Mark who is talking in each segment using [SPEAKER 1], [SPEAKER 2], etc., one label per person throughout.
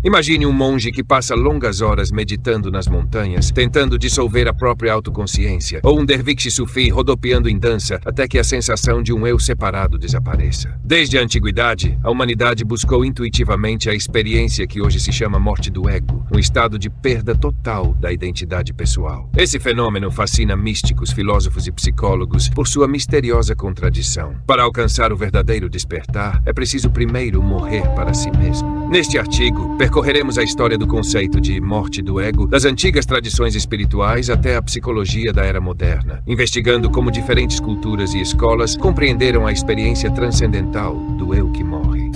[SPEAKER 1] Imagine um monge que passa longas horas meditando nas montanhas, tentando dissolver a própria autoconsciência, ou um derviche sufi rodopiando em dança até que a sensação de um eu separado desapareça. Desde a antiguidade, a humanidade buscou intuitivamente a experiência que hoje se chama morte do ego, um estado de perda total da identidade pessoal. Esse fenômeno fascina místicos, filósofos e psicólogos por sua misteriosa contradição. Para alcançar o verdadeiro despertar, é preciso primeiro morrer para si mesmo. Neste artigo, percorreremos a história do conceito de morte do ego, das antigas tradições espirituais até a psicologia da era moderna, investigando como diferentes culturas e escolas compreenderam a experiência transcendental do eu que morre.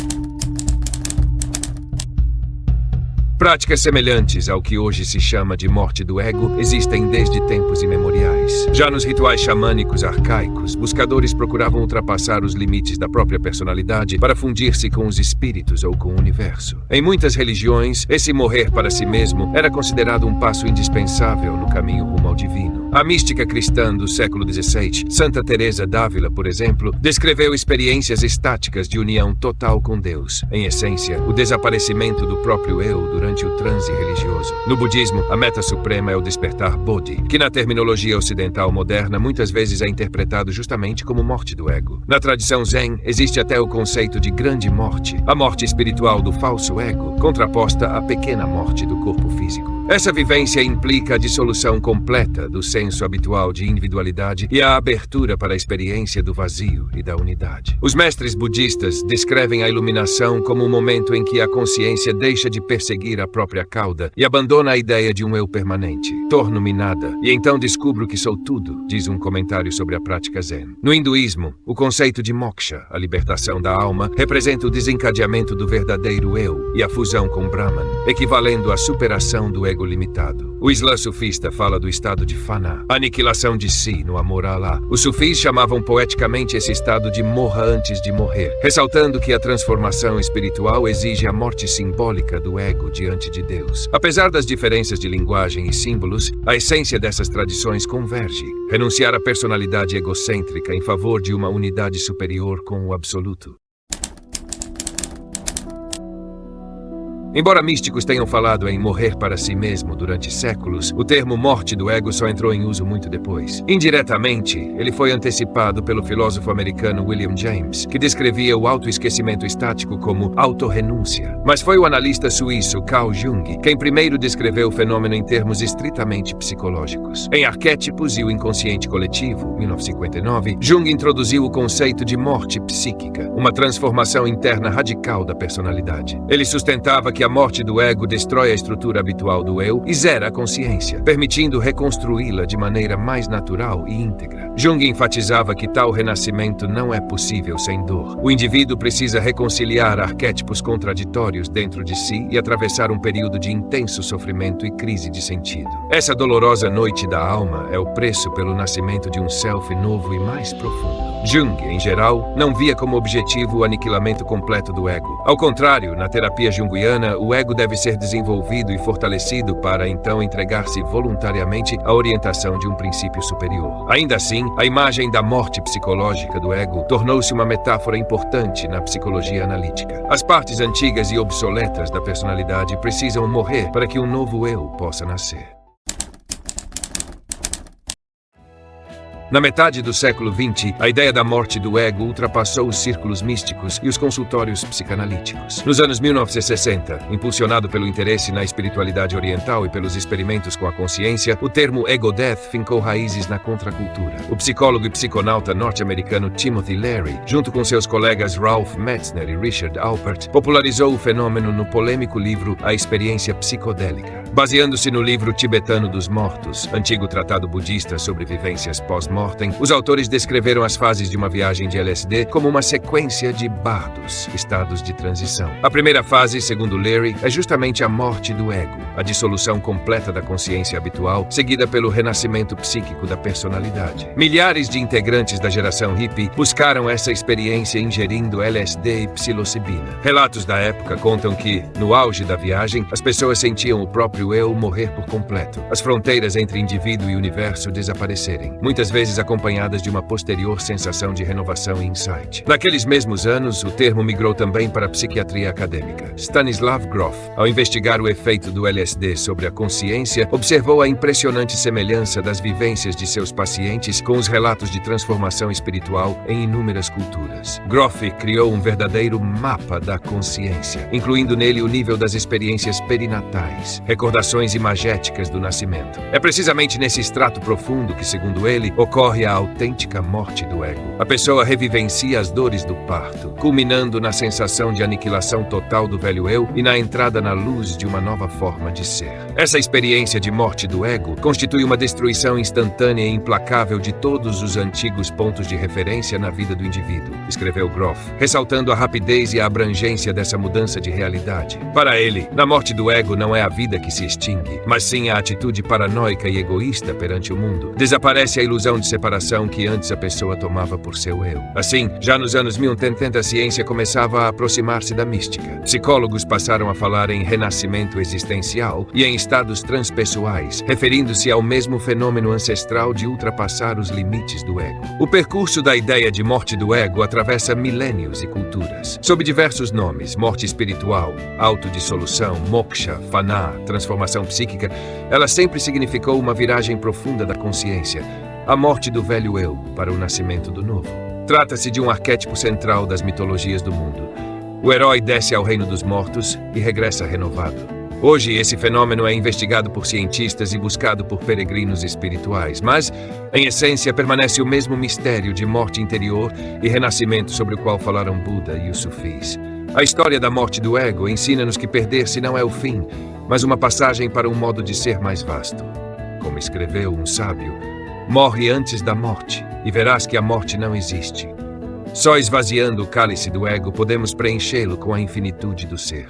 [SPEAKER 1] Práticas semelhantes ao que hoje se chama de morte do ego existem desde tempos imemoriais. Já nos rituais xamânicos arcaicos, buscadores procuravam ultrapassar os limites da própria personalidade para fundir-se com os espíritos ou com o universo. Em muitas religiões, esse morrer para si mesmo era considerado um passo indispensável no caminho rumo ao divino. A mística cristã do século XVI, Santa Teresa d'Ávila, por exemplo, descreveu experiências estáticas de união total com Deus. Em essência, o desaparecimento do próprio eu durante o transe religioso. No budismo, a meta suprema é o despertar Bodhi, que na terminologia ocidental moderna muitas vezes é interpretado justamente como morte do ego. Na tradição Zen, existe até o conceito de grande morte, a morte espiritual do falso ego, contraposta à pequena morte do corpo físico. Essa vivência implica a dissolução completa do senso habitual de individualidade e a abertura para a experiência do vazio e da unidade. Os mestres budistas descrevem a iluminação como um momento em que a consciência deixa de perseguir a própria cauda e abandona a ideia de um eu permanente. Torno-me nada, e então descubro que sou tudo, diz um comentário sobre a prática Zen. No hinduísmo, o conceito de moksha, a libertação da alma, representa o desencadeamento do verdadeiro eu e a fusão com Brahman, equivalendo à superação do ego limitado. O Islã sufista fala do estado de fana, aniquilação de si no amor a Allah. Os sufis chamavam poeticamente esse estado de morra antes de morrer, ressaltando que a transformação espiritual exige a morte simbólica do ego diante de Deus. Apesar das diferenças de linguagem e símbolos, a essência dessas tradições converge: renunciar à personalidade egocêntrica em favor de uma unidade superior com o absoluto. Embora místicos tenham falado em morrer para si mesmo durante séculos, o termo morte do ego só entrou em uso muito depois. Indiretamente, ele foi antecipado pelo filósofo americano William James, que descrevia o autoesquecimento estático como autorrenúncia. Mas foi o analista suíço Carl Jung quem primeiro descreveu o fenômeno em termos estritamente psicológicos. Em Arquétipos e o Inconsciente Coletivo, 1959, Jung introduziu o conceito de morte psíquica, uma transformação interna radical da personalidade. Ele sustentava que a morte do ego destrói a estrutura habitual do eu e zera a consciência, permitindo reconstruí-la de maneira mais natural e íntegra. Jung enfatizava que tal renascimento não é possível sem dor. O indivíduo precisa reconciliar arquétipos contraditórios dentro de si e atravessar um período de intenso sofrimento e crise de sentido. Essa dolorosa noite da alma é o preço pelo nascimento de um self novo e mais profundo. Jung, em geral, não via como objetivo o aniquilamento completo do ego. Ao contrário, na terapia junguiana, o ego deve ser desenvolvido e fortalecido para então entregar-se voluntariamente à orientação de um princípio superior. Ainda assim, a imagem da morte psicológica do ego tornou-se uma metáfora importante na psicologia analítica. As partes antigas e obsoletas da personalidade precisam morrer para que um novo eu possa nascer. Na metade do século XX, a ideia da morte do ego ultrapassou os círculos místicos e os consultórios psicanalíticos. Nos anos 1960, impulsionado pelo interesse na espiritualidade oriental e pelos experimentos com a consciência, o termo ego death fincou raízes na contracultura. O psicólogo e psiconauta norte-americano Timothy Leary, junto com seus colegas Ralph Metzner e Richard Alpert, popularizou o fenômeno no polêmico livro A Experiência Psicodélica. Baseando-se no livro tibetano dos mortos, antigo tratado budista sobre vivências pós-mortem, os autores descreveram as fases de uma viagem de LSD como uma sequência de bardos, estados de transição. A primeira fase, segundo Leary, é justamente a morte do ego, a dissolução completa da consciência habitual, seguida pelo renascimento psíquico da personalidade. Milhares de integrantes da geração hippie buscaram essa experiência ingerindo LSD e psilocibina. Relatos da época contam que, no auge da viagem, as pessoas sentiam o próprio eu morrer por completo, as fronteiras entre indivíduo e universo desaparecerem. Muitas vezes vezes acompanhadas de uma posterior sensação de renovação e insight. Naqueles mesmos anos, o termo migrou também para a psiquiatria acadêmica. Stanislav Grof, ao investigar o efeito do LSD sobre a consciência, observou a impressionante semelhança das vivências de seus pacientes com os relatos de transformação espiritual em inúmeras culturas. Grof criou um verdadeiro mapa da consciência, incluindo nele o nível das experiências perinatais, recordações imagéticas do nascimento. É precisamente nesse extrato profundo que, segundo ele, ocorre a autêntica morte do ego. A pessoa revivencia as dores do parto, culminando na sensação de aniquilação total do velho eu e na entrada na luz de uma nova forma de ser. Essa experiência de morte do ego constitui uma destruição instantânea e implacável de todos os antigos pontos de referência na vida do indivíduo, escreveu Grof, ressaltando a rapidez e a abrangência dessa mudança de realidade. Para ele, na morte do ego não é a vida que se extingue, mas sim a atitude paranoica e egoísta perante o mundo. Desaparece a ilusão de separação que antes a pessoa tomava por seu eu. Assim, já nos anos 1980, a ciência começava a aproximar-se da mística. Psicólogos passaram a falar em renascimento existencial e em estados transpessoais, referindo-se ao mesmo fenômeno ancestral de ultrapassar os limites do ego. O percurso da ideia de morte do ego atravessa milênios e culturas. Sob diversos nomes, morte espiritual, autodissolução, moksha, fana, transformação psíquica, ela sempre significou uma viragem profunda da consciência, a morte do velho eu para o nascimento do novo. Trata-se de um arquétipo central das mitologias do mundo. O herói desce ao reino dos mortos e regressa renovado. Hoje, esse fenômeno é investigado por cientistas e buscado por peregrinos espirituais, mas, em essência, permanece o mesmo mistério de morte interior e renascimento sobre o qual falaram Buda e os sufis. A história da morte do ego ensina-nos que perder-se não é o fim, mas uma passagem para um modo de ser mais vasto. Como escreveu um sábio, morre antes da morte e verás que a morte não existe. Só esvaziando o cálice do ego podemos preenchê-lo com a infinitude do ser.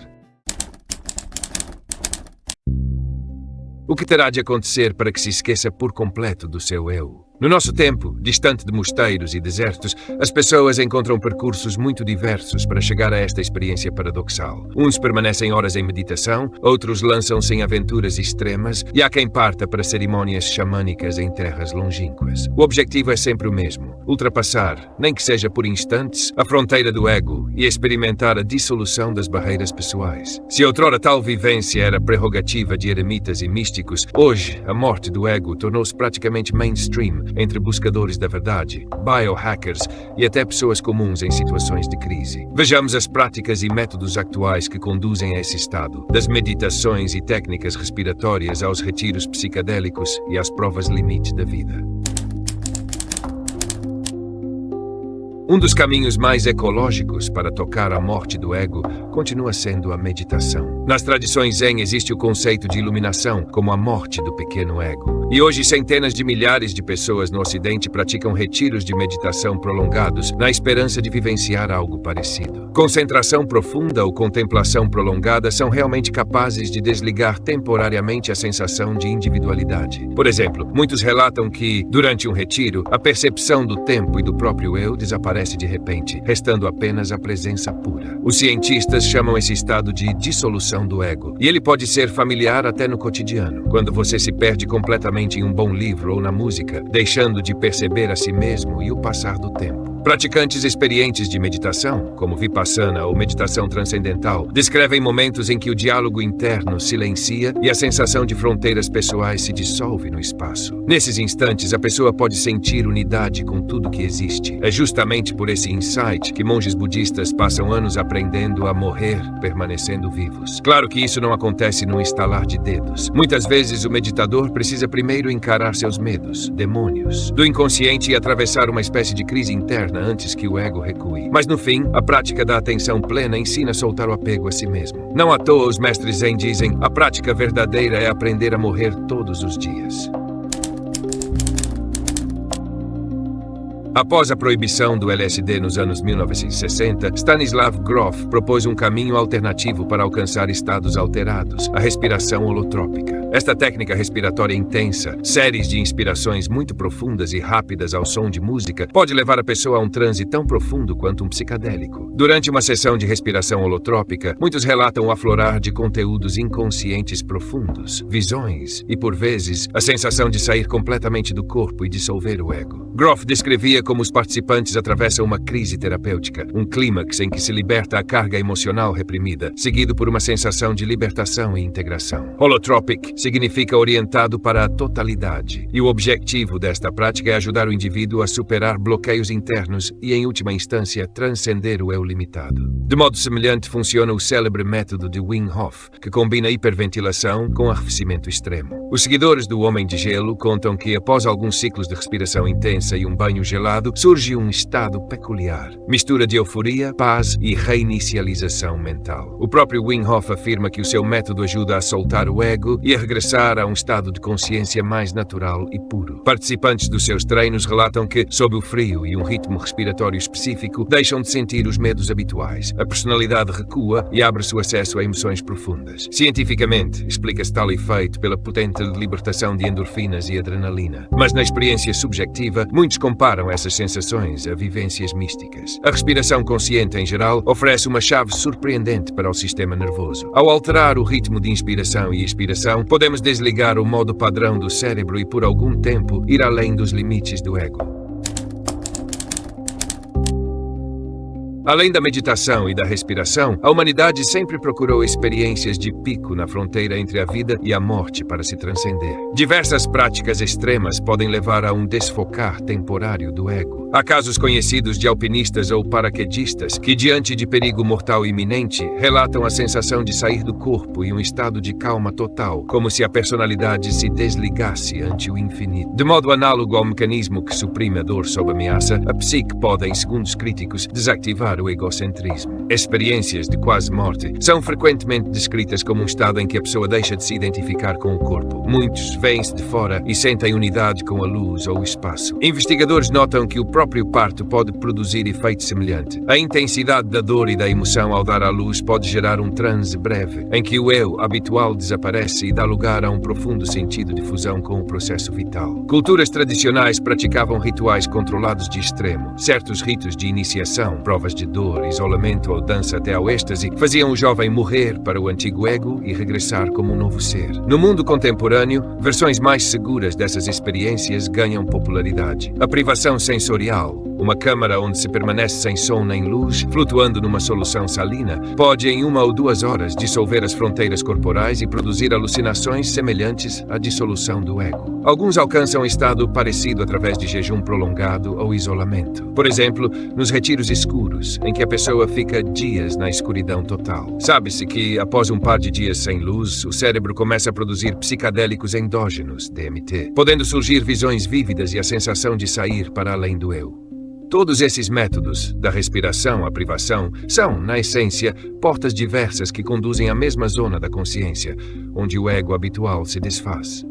[SPEAKER 1] O que terá de acontecer para que se esqueça por completo do seu eu? No nosso tempo, distante de mosteiros e desertos, as pessoas encontram percursos muito diversos para chegar a esta experiência paradoxal. Uns permanecem horas em meditação, outros lançam-se em aventuras extremas e há quem parta para cerimônias xamânicas em terras longínquas. O objetivo é sempre o mesmo: ultrapassar, nem que seja por instantes, a fronteira do ego e experimentar a dissolução das barreiras pessoais. Se outrora tal vivência era prerrogativa de eremitas e místicos, hoje a morte do ego tornou-se praticamente mainstream entre buscadores da verdade, biohackers e até pessoas comuns em situações de crise. Vejamos as práticas e métodos atuais que conduzem a esse estado, das meditações e técnicas respiratórias aos retiros psicadélicos e às provas limite da vida. Um dos caminhos mais ecológicos para tocar a morte do ego continua sendo a meditação. Nas tradições Zen existe o conceito de iluminação como a morte do pequeno ego. E hoje centenas de milhares de pessoas no Ocidente praticam retiros de meditação prolongados na esperança de vivenciar algo parecido. Concentração profunda ou contemplação prolongada são realmente capazes de desligar temporariamente a sensação de individualidade. Por exemplo, muitos relatam que, durante um retiro, a percepção do tempo e do próprio eu desaparece de repente, restando apenas a presença pura. Os cientistas chamam esse estado de dissolução do ego, e ele pode ser familiar até no cotidiano, quando você se perde completamente em um bom livro ou na música, deixando de perceber a si mesmo e o passar do tempo. Praticantes experientes de meditação, como Vipassana ou meditação transcendental, descrevem momentos em que o diálogo interno silencia e a sensação de fronteiras pessoais se dissolve no espaço. Nesses instantes, a pessoa pode sentir unidade com tudo que existe. É justamente por esse insight que monges budistas passam anos aprendendo a morrer, permanecendo vivos. Claro que isso não acontece num estalar de dedos. Muitas vezes o meditador precisa primeiro encarar seus medos, demônios, do inconsciente e atravessar uma espécie de crise interna antes que o ego recue. Mas no fim, a prática da atenção plena ensina a soltar o apego a si mesmo. Não à toa os mestres Zen dizem: a prática verdadeira é aprender a morrer todos os dias. Após a proibição do LSD nos anos 1960, Stanislav Grof propôs um caminho alternativo para alcançar estados alterados, a respiração holotrópica. Esta técnica respiratória intensa, séries de inspirações muito profundas e rápidas ao som de música, pode levar a pessoa a um transe tão profundo quanto um psicadélico. Durante uma sessão de respiração holotrópica, muitos relatam o aflorar de conteúdos inconscientes profundos, visões e, por vezes, a sensação de sair completamente do corpo e dissolver o ego. Grof descrevia como os participantes atravessam uma crise terapêutica, um clímax em que se liberta a carga emocional reprimida, seguido por uma sensação de libertação e integração. Holotropic significa orientado para a totalidade, e o objetivo desta prática é ajudar o indivíduo a superar bloqueios internos e, em última instância, transcender o eu limitado. De modo semelhante funciona o célebre método de Wim Hof, que combina hiperventilação com arrefecimento extremo. Os seguidores do Homem de Gelo contam que, após alguns ciclos de respiração intensa e um banho gelado, surge um estado peculiar, mistura de euforia, paz e reinicialização mental. O próprio Wim Hof afirma que o seu método ajuda a soltar o ego e a regressar a um estado de consciência mais natural e puro. Participantes dos seus treinos relatam que, sob o frio e um ritmo respiratório específico, deixam de sentir os medos habituais. A personalidade recua e abre-se o acesso a emoções profundas. Cientificamente, explica-se tal efeito pela potente libertação de endorfinas e adrenalina. Mas na experiência subjetiva, muitos comparam essas sensações a vivências místicas. A respiração consciente, em geral, oferece uma chave surpreendente para o sistema nervoso. Ao alterar o ritmo de inspiração e expiração, podemos desligar o modo padrão do cérebro e, por algum tempo, ir além dos limites do ego. Além da meditação e da respiração, a humanidade sempre procurou experiências de pico na fronteira entre a vida e a morte para se transcender. Diversas práticas extremas podem levar a um desfocar temporário do ego. Há casos conhecidos de alpinistas ou paraquedistas que, diante de perigo mortal iminente, relatam a sensação de sair do corpo e um estado de calma total, como se a personalidade se desligasse ante o infinito. De modo análogo ao mecanismo que suprime a dor sob ameaça, a psique pode, em segundo os críticos, desativar o egocentrismo. Experiências de quase morte são frequentemente descritas como um estado em que a pessoa deixa de se identificar com o corpo. Muitos veem-se de fora e sentem unidade com a luz ou o espaço. Investigadores notam que o próprio parto pode produzir efeito semelhante. A intensidade da dor e da emoção ao dar à luz pode gerar um transe breve, em que o eu habitual desaparece e dá lugar a um profundo sentido de fusão com o processo vital. Culturas tradicionais praticavam rituais controlados de extremo. Certos ritos de iniciação, provas de dor, isolamento ou dança até ao êxtase, faziam o jovem morrer para o antigo ego e regressar como um novo ser. No mundo contemporâneo, versões mais seguras dessas experiências ganham popularidade. A privação sensorial, uma câmara onde se permanece sem som nem luz, flutuando numa solução salina, pode em 1 ou 2 horas dissolver as fronteiras corporais e produzir alucinações semelhantes à dissolução do ego. Alguns alcançam um estado parecido através de jejum prolongado ou isolamento. Por exemplo, nos retiros escuros, em que a pessoa fica dias na escuridão total. Sabe-se que, após um par de dias sem luz, o cérebro começa a produzir psicadélicos endógenos, DMT, podendo surgir visões vívidas e a sensação de sair para além do eu. Todos esses métodos, da respiração à privação, são, na essência, portas diversas que conduzem à mesma zona da consciência, onde o ego habitual se desfaz.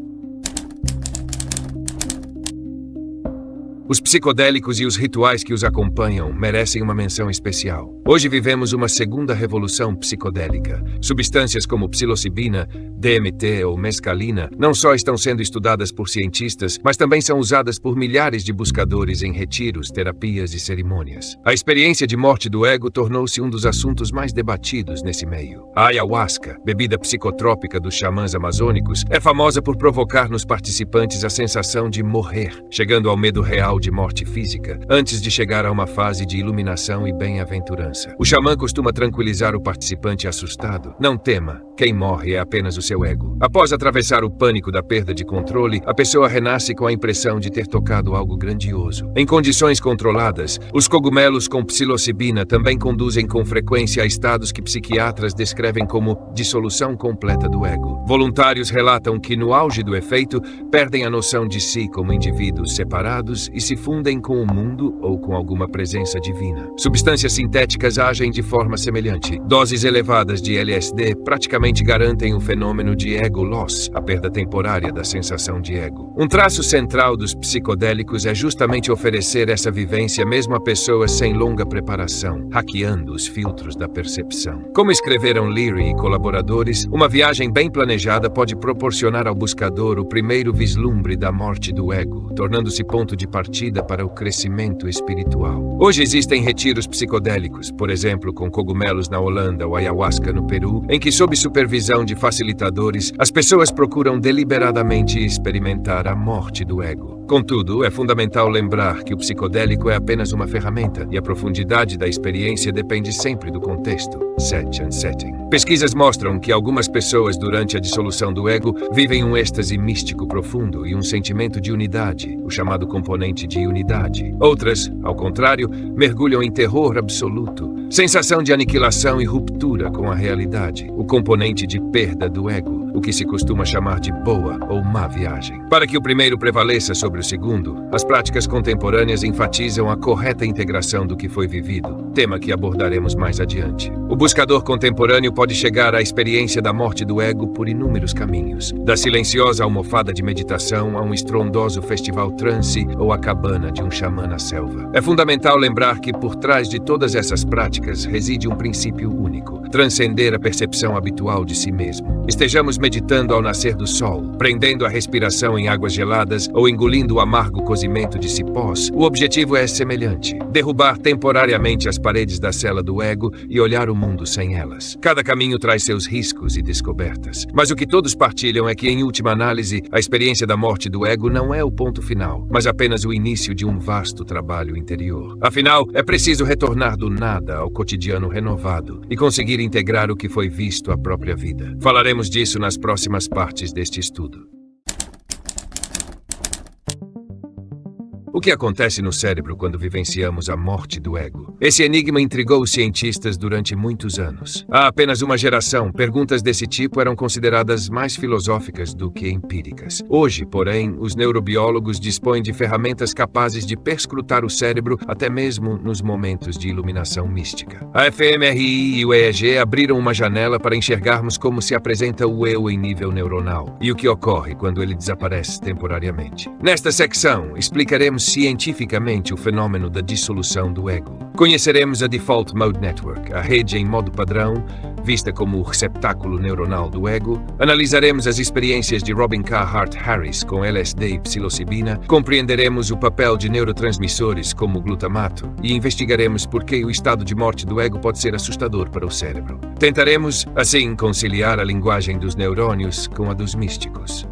[SPEAKER 1] Os psicodélicos e os rituais que os acompanham merecem uma menção especial. Hoje vivemos uma segunda revolução psicodélica. Substâncias como psilocibina, DMT ou mescalina não só estão sendo estudadas por cientistas, mas também são usadas por milhares de buscadores em retiros, terapias e cerimônias. A experiência de morte do ego tornou-se um dos assuntos mais debatidos nesse meio. A ayahuasca, bebida psicotrópica dos xamãs amazônicos, é famosa por provocar nos participantes a sensação de morrer, chegando ao medo real de morte física, antes de chegar a uma fase de iluminação e bem-aventurança. O xamã costuma tranquilizar o participante assustado. Não tema, quem morre é apenas o seu ego. Após atravessar o pânico da perda de controle, a pessoa renasce com a impressão de ter tocado algo grandioso. Em condições controladas, os cogumelos com psilocibina também conduzem com frequência a estados que psiquiatras descrevem como dissolução completa do ego. Voluntários relatam que, no auge do efeito, perdem a noção de si como indivíduos separados e se fundem com o mundo ou com alguma presença divina. Substâncias sintéticas agem de forma semelhante. Doses elevadas de LSD praticamente garantem o fenômeno de ego loss, a perda temporária da sensação de ego. Um traço central dos psicodélicos é justamente oferecer essa vivência mesmo a pessoas sem longa preparação, hackeando os filtros da percepção. Como escreveram Leary e colaboradores, uma viagem bem planejada pode proporcionar ao buscador o primeiro vislumbre da morte do ego, tornando-se ponto de partida para o crescimento espiritual. Hoje existem retiros psicodélicos, por exemplo, com cogumelos na Holanda ou ayahuasca no Peru, em que, sob supervisão de facilitadores, as pessoas procuram deliberadamente experimentar a morte do ego. Contudo, é fundamental lembrar que o psicodélico é apenas uma ferramenta e a profundidade da experiência depende sempre do contexto, setting. Pesquisas mostram que algumas pessoas, durante a dissolução do ego, vivem um êxtase místico profundo e um sentimento de unidade, o chamado componente de unidade. Outras, ao contrário, mergulham em terror absoluto, sensação de aniquilação e ruptura com a realidade, o componente de perda do ego, o que se costuma chamar de boa ou má viagem. Para que o primeiro prevaleça sobre o segundo, as práticas contemporâneas enfatizam a correta integração do que foi vivido, tema que abordaremos mais adiante. O buscador contemporâneo pode chegar à experiência da morte do ego por inúmeros caminhos, da silenciosa almofada de meditação a um estrondoso festival transe ou a cabana de um xamã na selva. É fundamental lembrar que por trás de todas essas práticas reside um princípio único: transcender a percepção habitual de si mesmo. Estejamos meditando ao nascer do sol, prendendo a respiração em águas geladas ou engolindo o amargo cozimento de cipós, o objetivo é semelhante: derrubar temporariamente as paredes da cela do ego e olhar o mundo sem elas. Cada caminho traz seus riscos e descobertas, mas o que todos partilham é que, em última análise, a experiência da morte do ego não é o ponto final, mas apenas o início de um vasto trabalho interior. Afinal, é preciso retornar do nada ao cotidiano renovado e conseguir integrar o que foi visto à própria vida. Falaremos disso nas próximas partes deste estudo. O que acontece no cérebro quando vivenciamos a morte do ego? Esse enigma intrigou os cientistas durante muitos anos. Há apenas uma geração, perguntas desse tipo eram consideradas mais filosóficas do que empíricas. Hoje, porém, os neurobiólogos dispõem de ferramentas capazes de perscrutar o cérebro até mesmo nos momentos de iluminação mística. A fMRI e o EEG abriram uma janela para enxergarmos como se apresenta o eu em nível neuronal e o que ocorre quando ele desaparece temporariamente. Nesta secção, explicaremos cientificamente o fenômeno da dissolução do ego. Conheceremos a Default Mode Network, a rede em modo padrão, vista como o receptáculo neuronal do ego. Analisaremos as experiências de Robin Carhart Harris com LSD e psilocibina. Compreenderemos o papel de neurotransmissores como o glutamato e investigaremos por que o estado de morte do ego pode ser assustador para o cérebro. Tentaremos, assim, conciliar a linguagem dos neurônios com a dos místicos.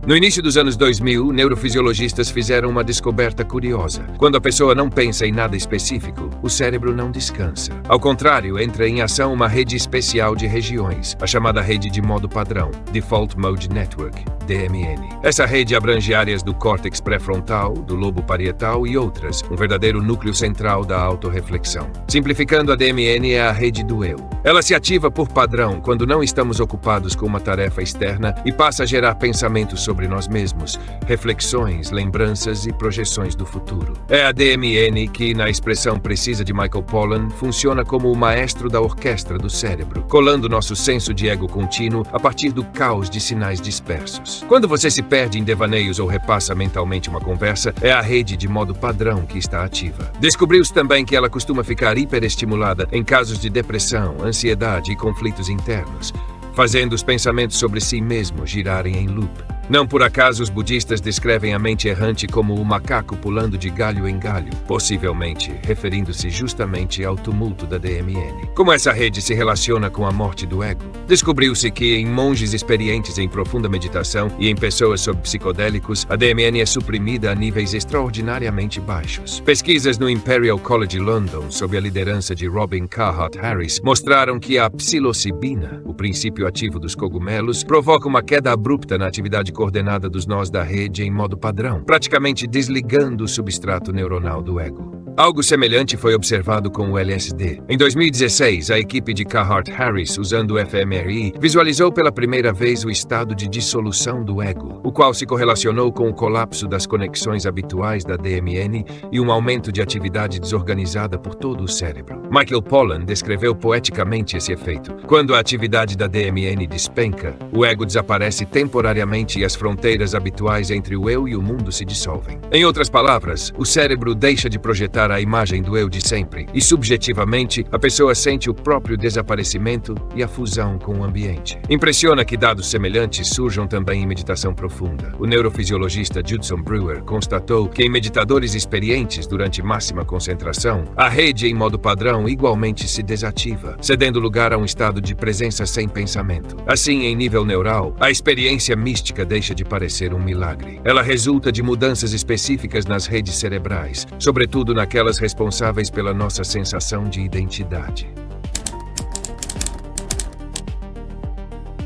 [SPEAKER 1] No início dos anos 2000, neurofisiologistas fizeram uma descoberta curiosa. Quando a pessoa não pensa em nada específico, o cérebro não descansa. Ao contrário, entra em ação uma rede especial de regiões, a chamada rede de modo padrão, Default Mode Network, DMN. Essa rede abrange áreas do córtex pré-frontal, do lobo parietal e outras, um verdadeiro núcleo central da autorreflexão. Simplificando, a DMN é a rede do eu. Ela se ativa por padrão quando não estamos ocupados com uma tarefa externa e passa a gerar pensamentos sobre nós mesmos, reflexões, lembranças e projeções do futuro. É a DMN que, na expressão precisa de Michael Pollan, funciona como o maestro da orquestra do cérebro, colando nosso senso de ego contínuo a partir do caos de sinais dispersos. Quando você se perde em devaneios ou repassa mentalmente uma conversa, é a rede de modo padrão que está ativa. Descobriu-se também que ela costuma ficar hiperestimulada em casos de depressão, ansiedade e conflitos internos, fazendo os pensamentos sobre si mesmo girarem em loop. Não por acaso os budistas descrevem a mente errante como o macaco pulando de galho em galho, possivelmente referindo-se justamente ao tumulto da DMN. Como essa rede se relaciona com a morte do ego? Descobriu-se que em monges experientes em profunda meditação e em pessoas sob psicodélicos, a DMN é suprimida a níveis extraordinariamente baixos. Pesquisas no Imperial College London, sob a liderança de Robin Carhart Harris, mostraram que a psilocibina, o princípio ativo dos cogumelos, provoca uma queda abrupta na atividade coordenada dos nós da rede em modo padrão, praticamente desligando o substrato neuronal do ego. Algo semelhante foi observado com o LSD. Em 2016, a equipe de Carhart-Harris, usando o fMRI, visualizou pela primeira vez o estado de dissolução do ego, o qual se correlacionou com o colapso das conexões habituais da DMN e um aumento de atividade desorganizada por todo o cérebro. Michael Pollan descreveu poeticamente esse efeito. Quando a atividade da DMN despenca, o ego desaparece temporariamente e as fronteiras habituais entre o eu e o mundo se dissolvem. Em outras palavras, o cérebro deixa de projetar a imagem do eu de sempre e, subjetivamente, a pessoa sente o próprio desaparecimento e a fusão com o ambiente. Impressiona que dados semelhantes surjam também em meditação profunda. O neurofisiologista Judson Brewer constatou que em meditadores experientes durante máxima concentração, a rede em modo padrão igualmente se desativa, cedendo lugar a um estado de presença sem pensamento. Assim, em nível neural, a experiência mística deixa de parecer um milagre. Ela resulta de mudanças específicas nas redes cerebrais, sobretudo naquelas responsáveis pela nossa sensação de identidade.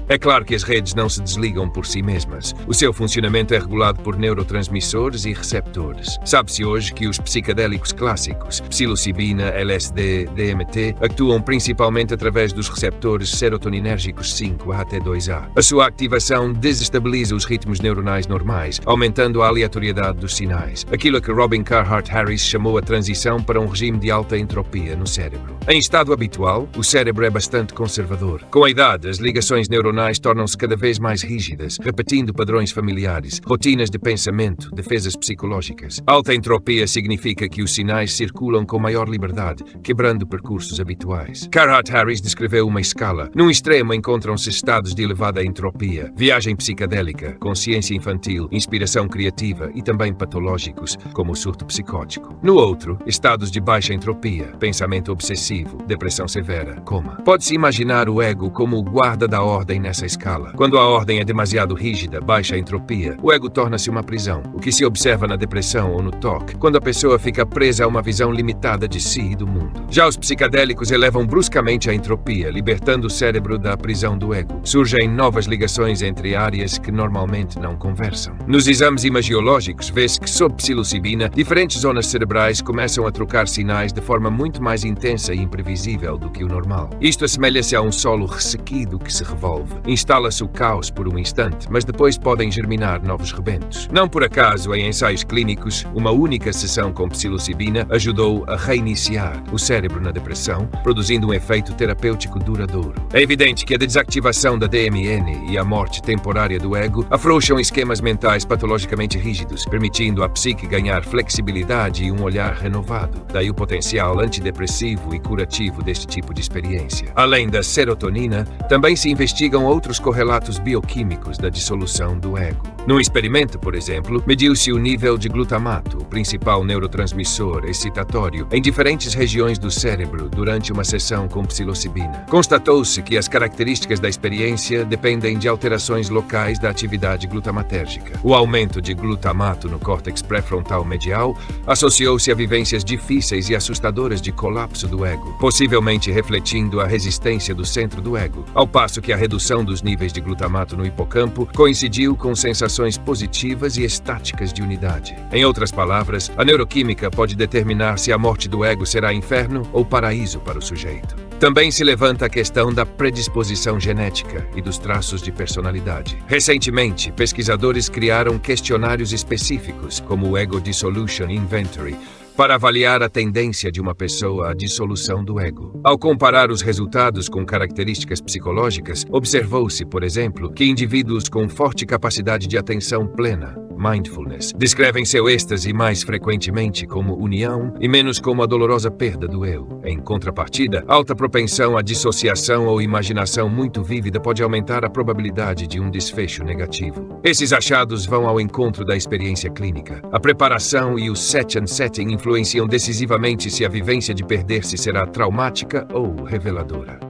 [SPEAKER 1] É claro que as redes não se desligam por si mesmas. O seu funcionamento é regulado por neurotransmissores e receptores. Sabe-se hoje que os psicadélicos clássicos, psilocibina, LSD, DMT, atuam principalmente através dos receptores serotoninérgicos 5-HT2A. A sua ativação desestabiliza os ritmos neuronais normais, aumentando a aleatoriedade dos sinais. Aquilo a que Robin Carhart-Harris chamou a transição para um regime de alta entropia no cérebro. Em estado habitual, o cérebro é bastante conservador. Com a idade, as ligações neuronais tornam-se cada vez mais rígidas, repetindo padrões familiares, rotinas de pensamento, defesas psicológicas. Alta entropia significa que os sinais circulam com maior liberdade, quebrando percursos habituais. Carhart-Harris descreveu uma escala. Num extremo encontram-se estados de elevada entropia, viagem psicadélica, consciência infantil, inspiração criativa e também patológicos, como o surto psicótico. No outro, estados de baixa entropia, pensamento obsessivo, depressão severa, coma. Pode-se imaginar o ego como o guarda da ordem nessa escala. Quando a ordem é demasiado rígida, baixa entropia, o ego torna-se uma prisão, o que se observa na depressão ou no TOC, quando a pessoa fica presa a uma visão limitada de si e do mundo. Já os psicadélicos elevam bruscamente a entropia, libertando o cérebro da prisão do ego. Surgem novas ligações entre áreas que normalmente não conversam. Nos exames imagiológicos, vê-se que, sob psilocibina, diferentes zonas cerebrais começam a trocar sinais de forma muito mais intensa e imprevisível do que o normal. Isto assemelha-se a um solo ressequido que se revolve. Instala-se o caos por um instante, mas depois podem germinar novos rebentos. Não por acaso, em ensaios clínicos, uma única sessão com psilocibina ajudou a reiniciar o cérebro na depressão, produzindo um efeito terapêutico duradouro. É evidente que a desativação da DMN e a morte temporária do ego afrouxam esquemas mentais patologicamente rígidos, permitindo à psique ganhar flexibilidade e um olhar renovado. Daí o potencial antidepressivo e curativo deste tipo de experiência. Além da serotonina, também se investigam outros correlatos bioquímicos da dissolução do ego. Num experimento, por exemplo, mediu-se o nível de glutamato, o principal neurotransmissor excitatório, em diferentes regiões do cérebro durante uma sessão com psilocibina. Constatou-se que as características da experiência dependem de alterações locais da atividade glutamatérgica. O aumento de glutamato no córtex pré-frontal medial associou-se a vivências difíceis e assustadoras de colapso do ego, possivelmente refletindo a resistência do centro do ego, ao passo que a redução dos níveis de glutamato no hipocampo coincidiu com sensações positivas e estáticas de unidade. Em outras palavras, a neuroquímica pode determinar se a morte do ego será inferno ou paraíso para o sujeito. Também se levanta a questão da predisposição genética e dos traços de personalidade. Recentemente, pesquisadores criaram questionários específicos, como o Ego Dissolution Inventory, para avaliar a tendência de uma pessoa à dissolução do ego. Ao comparar os resultados com características psicológicas, observou-se, por exemplo, que indivíduos com forte capacidade de atenção plena, mindfulness, descrevem seu êxtase mais frequentemente como união e menos como a dolorosa perda do eu. Em contrapartida, alta propensão à dissociação ou imaginação muito vívida pode aumentar a probabilidade de um desfecho negativo. Esses achados vão ao encontro da experiência clínica. A preparação e o set and setting influenciam decisivamente se a vivência de perder-se será traumática ou reveladora.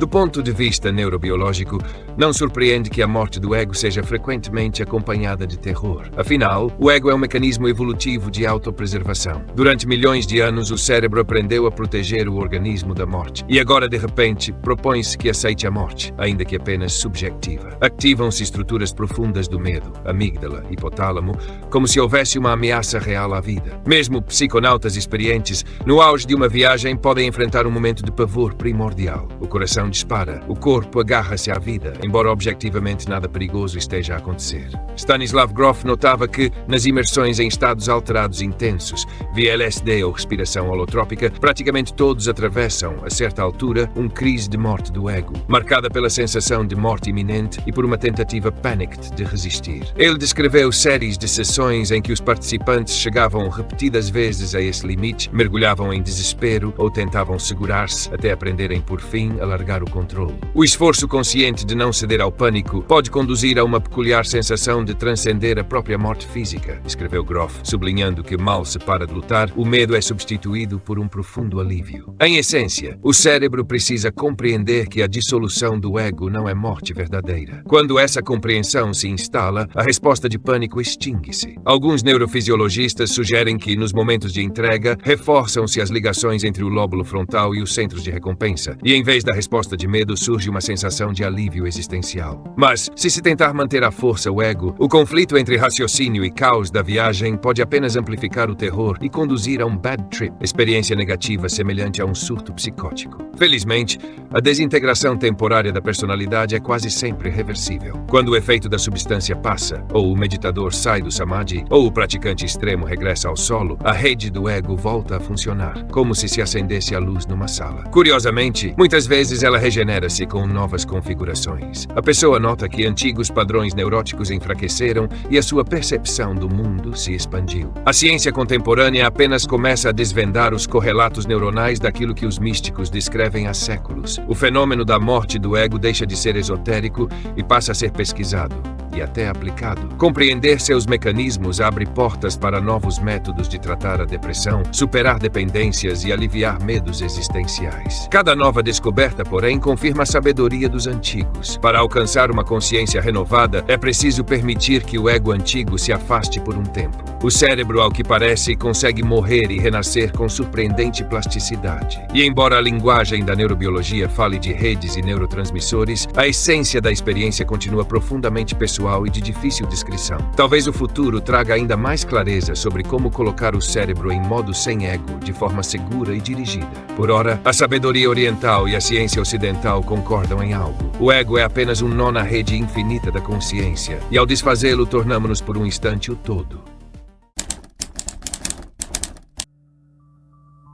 [SPEAKER 1] Do ponto de vista neurobiológico, não surpreende que a morte do ego seja frequentemente acompanhada de terror. Afinal, o ego é um mecanismo evolutivo de autopreservação. Durante milhões de anos, o cérebro aprendeu a proteger o organismo da morte. E agora, de repente, propõe-se que aceite a morte, ainda que apenas subjetiva. Ativam-se estruturas profundas do medo, amígdala, hipotálamo, como se houvesse uma ameaça real à vida. Mesmo psiconautas experientes, no auge de uma viagem, podem enfrentar um momento de pavor primordial. O coração dispara, o corpo agarra-se à vida, embora objetivamente nada perigoso esteja a acontecer. Stanislav Grof notava que, nas imersões em estados alterados intensos, via LSD ou respiração holotrópica, praticamente todos atravessam, a certa altura, crise de morte do ego, marcada pela sensação de morte iminente e por uma tentativa panicked de resistir. Ele descreveu séries de sessões em que os participantes chegavam repetidas vezes a esse limite, mergulhavam em desespero ou tentavam segurar-se até aprenderem por fim a largar o controle. O esforço consciente de não ceder ao pânico pode conduzir a uma peculiar sensação de transcender a própria morte física, escreveu Grof, sublinhando que mal se para de lutar, o medo é substituído por um profundo alívio. Em essência, o cérebro precisa compreender que a dissolução do ego não é morte verdadeira. Quando essa compreensão se instala, a resposta de pânico extingue-se. Alguns neurofisiologistas sugerem que, nos momentos de entrega, reforçam-se as ligações entre o lóbulo frontal e os centros de recompensa, e em vez da resposta de medo surge uma sensação de alívio existencial. Mas, se tentar manter à força o ego, o conflito entre raciocínio e caos da viagem pode apenas amplificar o terror e conduzir a um bad trip, experiência negativa semelhante a um surto psicótico. Felizmente, a desintegração temporária da personalidade é quase sempre reversível. Quando o efeito da substância passa, ou o meditador sai do samadhi, ou o praticante extremo regressa ao solo, a rede do ego volta a funcionar, como se acendesse a luz numa sala. Curiosamente, muitas vezes ela regenera-se com novas configurações. A pessoa nota que antigos padrões neuróticos enfraqueceram e a sua percepção do mundo se expandiu. A ciência contemporânea apenas começa a desvendar os correlatos neuronais daquilo que os místicos descrevem há séculos. O fenômeno da morte do ego deixa de ser esotérico e passa a ser pesquisado e até aplicado. Compreender seus mecanismos abre portas para novos métodos de tratar a depressão, superar dependências e aliviar medos existenciais. Cada nova descoberta, porém, confirma a sabedoria dos antigos. Para alcançar uma consciência renovada, é preciso permitir que o ego antigo se afaste por um tempo. O cérebro, ao que parece, consegue morrer e renascer com surpreendente plasticidade. E embora a linguagem da neurobiologia fale de redes e neurotransmissores, a essência da experiência continua profundamente pessoal e de difícil descrição. Talvez o futuro traga ainda mais clareza sobre como colocar o cérebro em modo sem ego, de forma segura e dirigida. Por ora, a sabedoria oriental e a ciência ocidental concordam em algo. O ego é apenas um nó na rede infinita da consciência, e ao desfazê-lo, tornamo-nos por um instante o todo.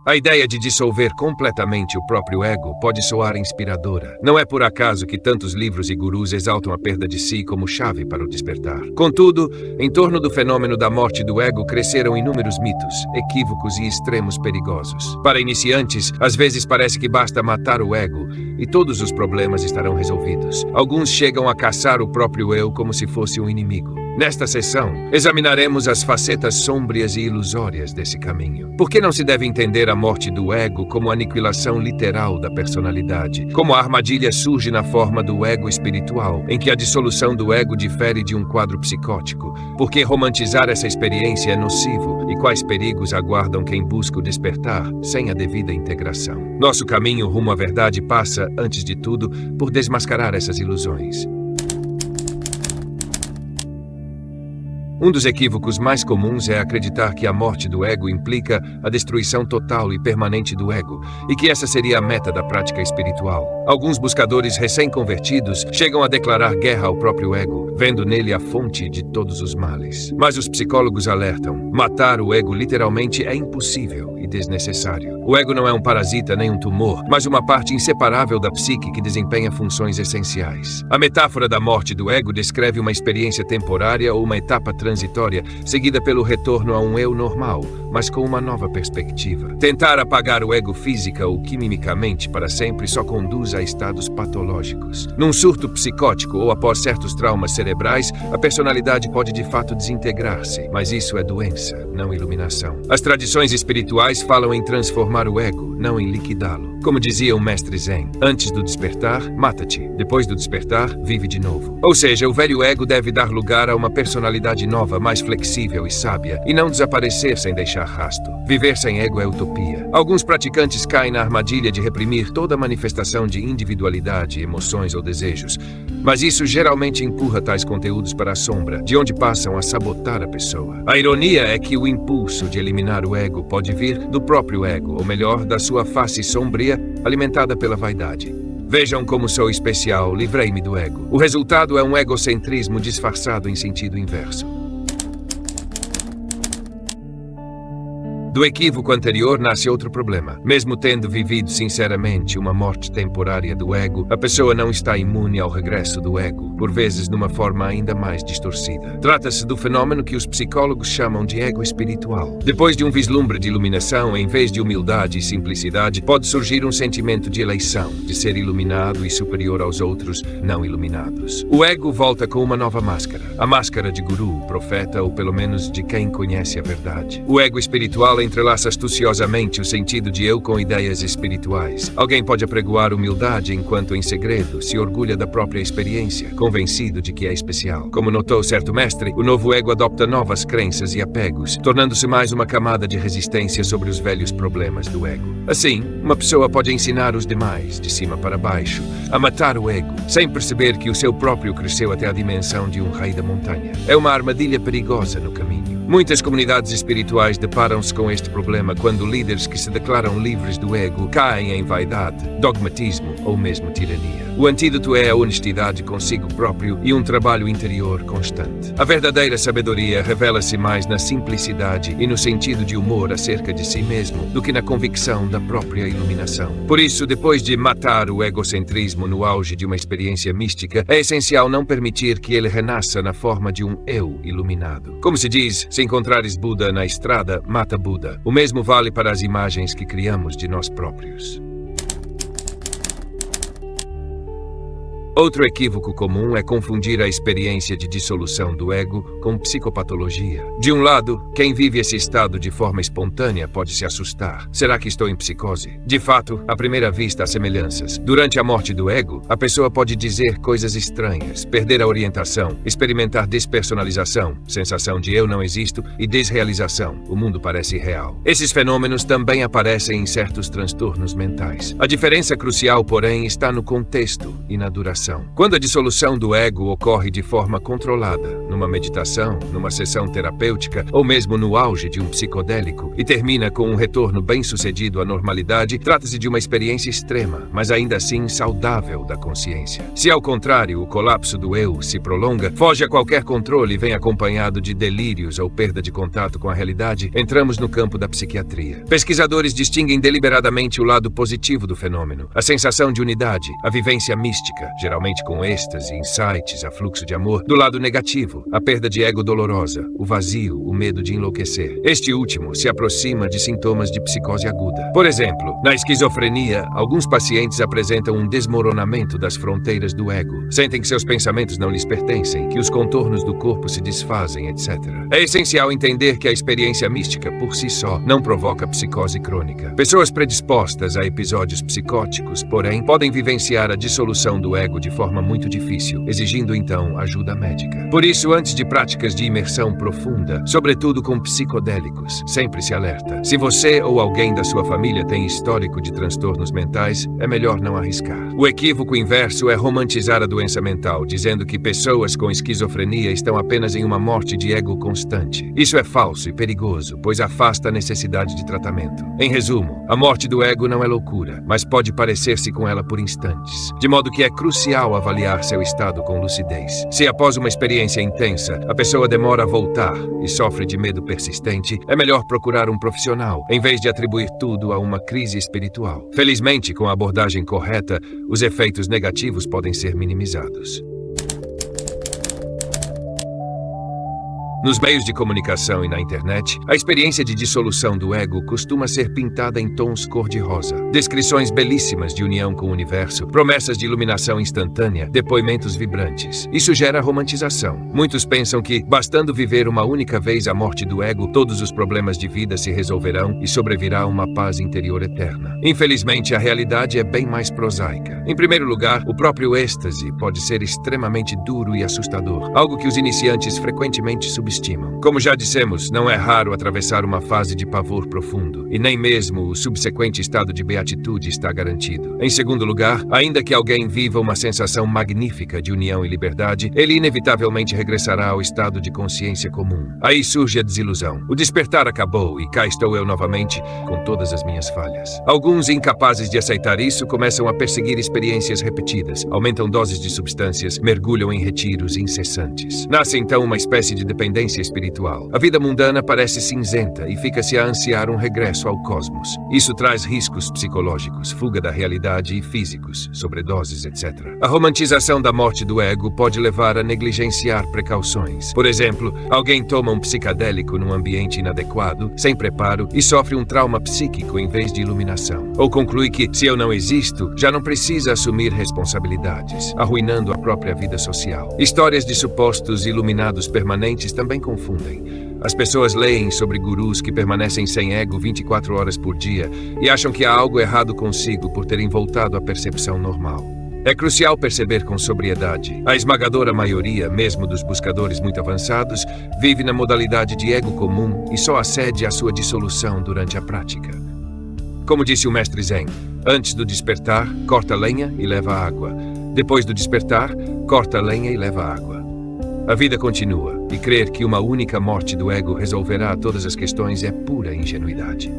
[SPEAKER 1] A ideia de dissolver completamente o próprio ego pode soar inspiradora. Não é por acaso que tantos livros e gurus exaltam a perda de si como chave para o despertar. Contudo, em torno do fenômeno da morte do ego cresceram inúmeros mitos, equívocos e extremos perigosos. Para iniciantes, às vezes parece que basta matar o ego e todos os problemas estarão resolvidos. Alguns chegam a caçar o próprio eu como se fosse um inimigo. Nesta sessão, examinaremos as facetas sômbrias e ilusórias desse caminho. Por que não se deve entender a morte do ego como a aniquilação literal da personalidade? Como a armadilha surge na forma do ego espiritual, em que a dissolução do ego difere de um quadro psicótico? Por que romantizar essa experiência é nocivo? E quais perigos aguardam quem busca o despertar sem a devida integração? Nosso caminho rumo à verdade passa, antes de tudo, por desmascarar essas ilusões. Um dos equívocos mais comuns é acreditar que a morte do ego implica a destruição total e permanente do ego, e que essa seria a meta da prática espiritual. Alguns buscadores recém-convertidos chegam a declarar guerra ao próprio ego, vendo nele a fonte de todos os males. Mas os psicólogos alertam: matar o ego literalmente é impossível e desnecessário. O ego não é um parasita nem um tumor, mas uma parte inseparável da psique que desempenha funções essenciais. A metáfora da morte do ego descreve uma experiência temporária ou uma etapa transitória transitória, seguida pelo retorno a um eu normal, mas com uma nova perspectiva. Tentar apagar o ego física ou quimicamente para sempre só conduz a estados patológicos. Num surto psicótico ou após certos traumas cerebrais, a personalidade pode de fato desintegrar-se, mas isso é doença, não iluminação. As tradições espirituais falam em transformar o ego, não em liquidá-lo. Como dizia o mestre Zen, antes do despertar, mata-te. Depois do despertar, vive de novo. Ou seja, o velho ego deve dar lugar a uma personalidade nova, mais flexível e sábia, e não desaparecer sem deixar rastro. Viver sem ego é utopia. Alguns praticantes caem na armadilha de reprimir toda manifestação de individualidade, emoções ou desejos, mas isso geralmente empurra tais conteúdos para a sombra, de onde passam a sabotar a pessoa. A ironia é que o impulso de eliminar o ego pode vir do próprio ego, ou melhor, da sua face sombria, alimentada pela vaidade. Vejam como sou especial, livrei-me do ego. O resultado é um egocentrismo disfarçado em sentido inverso. Do equívoco anterior nasce outro problema. Mesmo tendo vivido sinceramente uma morte temporária do ego, a pessoa não está imune ao regresso do ego, por vezes numa forma ainda mais distorcida. Trata-se do fenômeno que os psicólogos chamam de ego espiritual. Depois de um vislumbre de iluminação, em vez de humildade e simplicidade, pode surgir um sentimento de eleição, de ser iluminado e superior aos outros não iluminados. O ego volta com uma nova máscara. A máscara de guru, profeta ou pelo menos de quem conhece a verdade. O ego espiritual entrelaça astuciosamente o sentido de eu com ideias espirituais. Alguém pode apregoar humildade enquanto, em segredo, se orgulha da própria experiência, convencido de que é especial. Como notou certo mestre, o novo ego adopta novas crenças e apegos, tornando-se mais uma camada de resistência sobre os velhos problemas do ego. Assim, uma pessoa pode ensinar os demais, de cima para baixo, a matar o ego, sem perceber que o seu próprio cresceu até a dimensão de um rei da montanha. É uma armadilha perigosa no caminho. Muitas comunidades espirituais deparam-se com este problema quando líderes que se declaram livres do ego caem em vaidade, dogmatismo ou mesmo tirania. O antídoto é a honestidade consigo próprio e um trabalho interior constante. A verdadeira sabedoria revela-se mais na simplicidade e no sentido de humor acerca de si mesmo do que na convicção da própria iluminação. Por isso, depois de matar o egocentrismo no auge de uma experiência mística, é essencial não permitir que ele renasça na forma de um eu iluminado. Como se diz, se encontrares Buda na estrada, mata Buda. O mesmo vale para as imagens que criamos de nós próprios. Outro equívoco comum é confundir a experiência de dissolução do ego com psicopatologia. De um lado, quem vive esse estado de forma espontânea pode se assustar. Será que estou em psicose? De fato, à primeira vista há semelhanças. Durante a morte do ego, a pessoa pode dizer coisas estranhas, perder a orientação, experimentar despersonalização, sensação de eu não existo e desrealização. O mundo parece irreal. Esses fenômenos também aparecem em certos transtornos mentais. A diferença crucial, porém, está no contexto e na duração. Quando a dissolução do ego ocorre de forma controlada, numa meditação, numa sessão terapêutica ou mesmo no auge de um psicodélico e termina com um retorno bem-sucedido à normalidade, trata-se de uma experiência extrema, mas ainda assim saudável da consciência. Se ao contrário, o colapso do eu se prolonga, foge a qualquer controle e vem acompanhado de delírios ou perda de contato com a realidade, entramos no campo da psiquiatria. Pesquisadores distinguem deliberadamente o lado positivo do fenômeno, a sensação de unidade, a vivência mística, geralmente com êxtase, insights, afluxo de amor, do lado negativo, a perda de ego dolorosa, o vazio, o medo de enlouquecer. Este último se aproxima de sintomas de psicose aguda. Por exemplo, na esquizofrenia, alguns pacientes apresentam um desmoronamento das fronteiras do ego, sentem que seus pensamentos não lhes pertencem, que os contornos do corpo se desfazem, etc. É essencial entender que a experiência mística, por si só, não provoca psicose crônica. Pessoas predispostas a episódios psicóticos, porém, podem vivenciar a dissolução do ego de forma muito difícil, exigindo então ajuda médica. Por isso, antes de práticas de imersão profunda, sobretudo com psicodélicos, sempre se alerta. Se você ou alguém da sua família tem histórico de transtornos mentais, é melhor não arriscar. O equívoco inverso é romantizar a doença mental, dizendo que pessoas com esquizofrenia estão apenas em uma morte de ego constante. Isso é falso e perigoso, pois afasta a necessidade de tratamento. Em resumo, a morte do ego não é loucura, mas pode parecer-se com ela por instantes, de modo que é crucial avaliar seu estado com lucidez. Se após uma experiência intensa, a pessoa demora a voltar e sofre de medo persistente, é melhor procurar um profissional, em vez de atribuir tudo a uma crise espiritual. Felizmente, com a abordagem correta, os efeitos negativos podem ser minimizados. Nos meios de comunicação e na internet, a experiência de dissolução do ego costuma ser pintada em tons cor-de-rosa. Descrições belíssimas de união com o universo, promessas de iluminação instantânea, depoimentos vibrantes. Isso gera romantização. Muitos pensam que, bastando viver uma única vez a morte do ego, todos os problemas de vida se resolverão e sobrevirá uma paz interior eterna. Infelizmente, a realidade é bem mais prosaica. Em primeiro lugar, o próprio êxtase pode ser extremamente duro e assustador, algo que os iniciantes frequentemente subestimam. Como já dissemos, não é raro atravessar uma fase de pavor profundo, e nem mesmo o subsequente estado de beatitude está garantido. Em segundo lugar, ainda que alguém viva uma sensação magnífica de união e liberdade, ele inevitavelmente regressará ao estado de consciência comum. Aí surge a desilusão. O despertar acabou e cá estou eu novamente, com todas as minhas falhas. Alguns, incapazes de aceitar isso, começam a perseguir experiências repetidas, aumentam doses de substâncias, mergulham em retiros incessantes. Nasce então uma espécie de dependência espiritual. A vida mundana parece cinzenta e fica-se a ansiar um regresso ao cosmos. Isso traz riscos psicológicos, fuga da realidade e físicos, sobredoses, etc. A romantização da morte do ego pode levar a negligenciar precauções. Por exemplo, alguém toma um psicadélico num ambiente inadequado, sem preparo, e sofre um trauma psíquico em vez de iluminação. Ou conclui que, se eu não existo, já não precisa assumir responsabilidades, arruinando a própria vida social. Histórias de supostos iluminados permanentes também confundem. As pessoas leem sobre gurus que permanecem sem ego 24 horas por dia e acham que há algo errado consigo por terem voltado à percepção normal. É crucial perceber com sobriedade. A esmagadora maioria, mesmo dos buscadores muito avançados, vive na modalidade de ego comum e só acede à sua dissolução durante a prática. Como disse o mestre Zen, antes do despertar, corta lenha e leva água. Depois do despertar, corta lenha e leva água. A vida continua, e crer que uma única morte do ego resolverá todas as questões é pura ingenuidade.